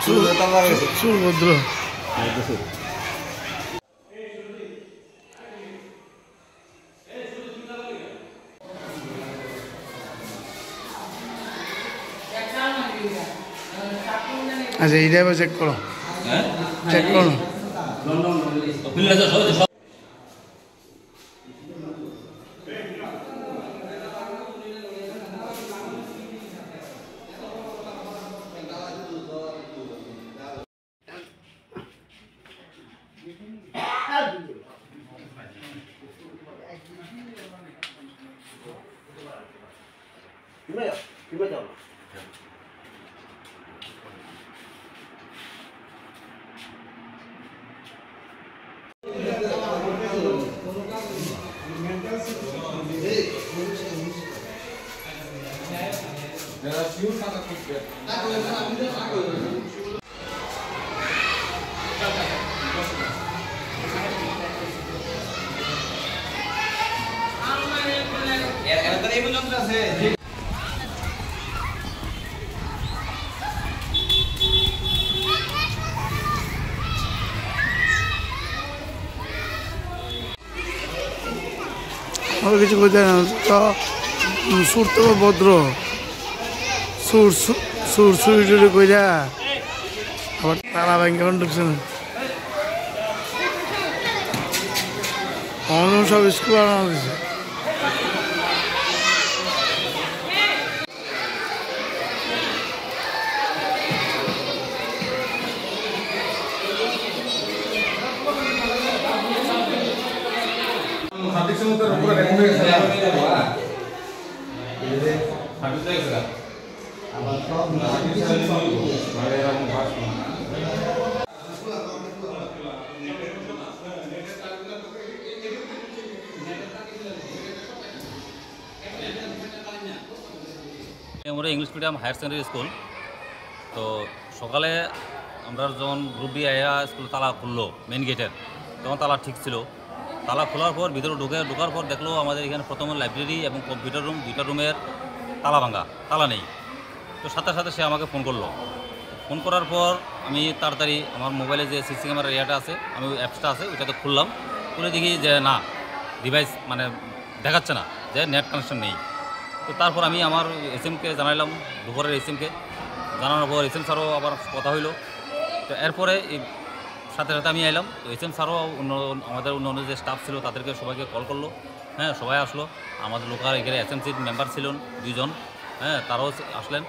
সুভদ্র আচ্ছা এইটা এবার চেক করো চেক করো কিছু কইতে না সুর তো ভদ্র সুর সুর সুরি টুরি কইরা আবার তারা ব্যাংকে ঢুকছে না অন্য সব স্কুল আনা দিচ্ছে আমরা English medium higher secondary school তো সকালে আমরা যখন গ্রুপ ডি আয়া স্কুল তালা খুললো মেন গেটের তখন তালা ঠিক ছিল তালা খোলার পর ভিতরে ঢোকার পর দেখলো আমাদের এখানে প্রথমে লাইব্রেরি এবং কম্পিউটার রুম দুইটা রুমের তালা ভাঙা তালা নেই তো সাথে সাথে সে আমাকে ফোন করলো ফোন করার পর আমি তাড়াতাড়ি আমার মোবাইলে যে সিসি ক্যামেরার এরিয়াটা আছে আমি অ্যাপসটা আছে ওইটাতে খুললাম খুলে দেখি যে না ডিভাইস মানে দেখাচ্ছে না যে নেট কানেকশন নেই তো তারপর আমি আমার এসএমকে জানাইলাম দুপুরের এসএমকে জানানোর পর এসএম স্যারও আবার কথা হইলো তো এরপরে সাথে সাথে আমি আইলাম তো এসএম স্যারও আমাদের অন্য যে স্টাফ ছিল তাদেরকে সবাইকে কল করলো হ্যাঁ সবাই আসলো আমাদের লোকাল এখানে এসএমসির মেম্বার ছিলেন দুইজন হ্যাঁ তারাও আসলেন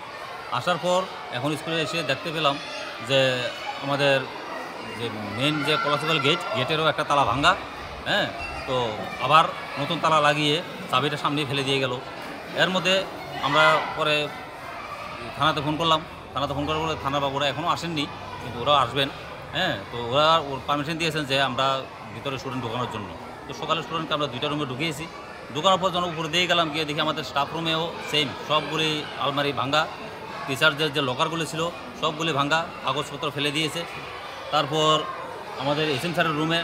আসার পর এখন স্কুলে এসে দেখতে পেলাম যে আমাদের যে মেন যে কলাসিক্যাল গেটেরও একটা তালা ভাঙ্গা হ্যাঁ তো আবার নতুন তালা লাগিয়ে চাবিটা সামনে ফেলে দিয়ে গেল এর মধ্যে আমরা পরে থানাতে ফোন করলাম থানাতে ফোন করার পরে থানার বাবুরা এখনও আসেননি কিন্তু ওরাও আসবেন হ্যাঁ তো ওরা পারমিশন দিয়েছেন যে আমরা ভিতরে স্টুডেন্ট ঢোকানোর জন্য তো সকালে স্টুডেন্টকে আমরা দুইটা রুমে ঢুকিয়েছি ঢোকানোর পর যখন উপরে দিয়ে গেলাম গিয়ে দেখি আমাদের স্টাফ রুমেও সেম সবগুলি আলমারি ভাঙ্গা টিচারদের যে লকারগুলি ছিল সবগুলি ভাঙ্গা কাগজপত্র ফেলে দিয়েছে তারপর আমাদের এসএম স্যারের রুমে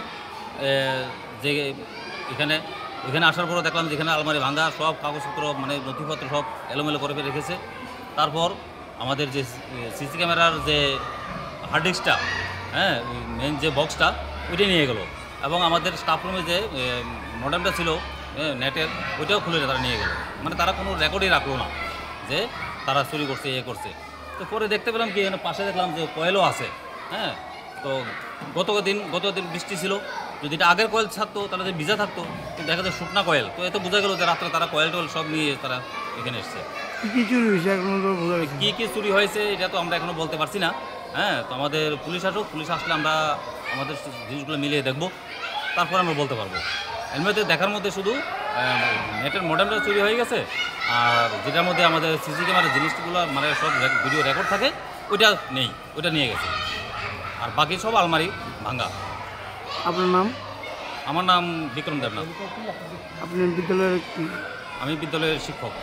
যে এখানে আসার পরও দেখলাম যেখানে আলমারি ভাঙ্গা সব কাগজপত্র মানে নথিপত্র সব এলোমেলো করে রেখেছে তারপর আমাদের যে সিসি ক্যামেরার যে হার্ড ডিস্কটা হ্যাঁ মেন যে বক্সটা ওইটা নিয়ে গেল এবং আমাদের স্টাফ রুমে যে মডেমটা ছিল নেটের ওইটাও খুলে তারা নিয়ে গেল মানে তারা কোনো রেকর্ডই রাখলো না যে তারা চুরি করছে করছে তো পরে দেখতে পেলাম কি পাশে দেখলাম যে কয়েলও আছে হ্যাঁ তো গতদিন বৃষ্টি ছিল যদি এটা আগের কয়েল থাকতো তাহলে যে ভিজা থাকতো কিন্তু দেখা যায় শুকনা কয়েল তো এত বোঝা গেল যে রাত্রে তারা কয়েল টয়েল সব নিয়ে তারা এখানে এসছে কী চুরি হয়েছে এটা তো আমরা এখনও বলতে পারছি না হ্যাঁ তো আমাদের পুলিশ আসুক পুলিশ আসলে আমরা আমাদের জিনিসগুলো মিলিয়ে দেখব তারপর আমরা বলতে পারবো এর মধ্যে দেখার মধ্যে শুধু নেটের মডেমটা চুরি হয়ে গেছে আর যেটার মধ্যে আমাদের সিসি ক্যামেরার জিনিসগুলো মানে সব ভিডিও রেকর্ড থাকে ওইটা নেই ওইটা নিয়ে গেছে আর বাকি সব আলমারি ভাঙ্গা। আপনার নাম? আমার নাম বিক্রম দেবনাথ। আপনি বিদ্যালয়ের কি? আমি বিদ্যালয়ের শিক্ষক।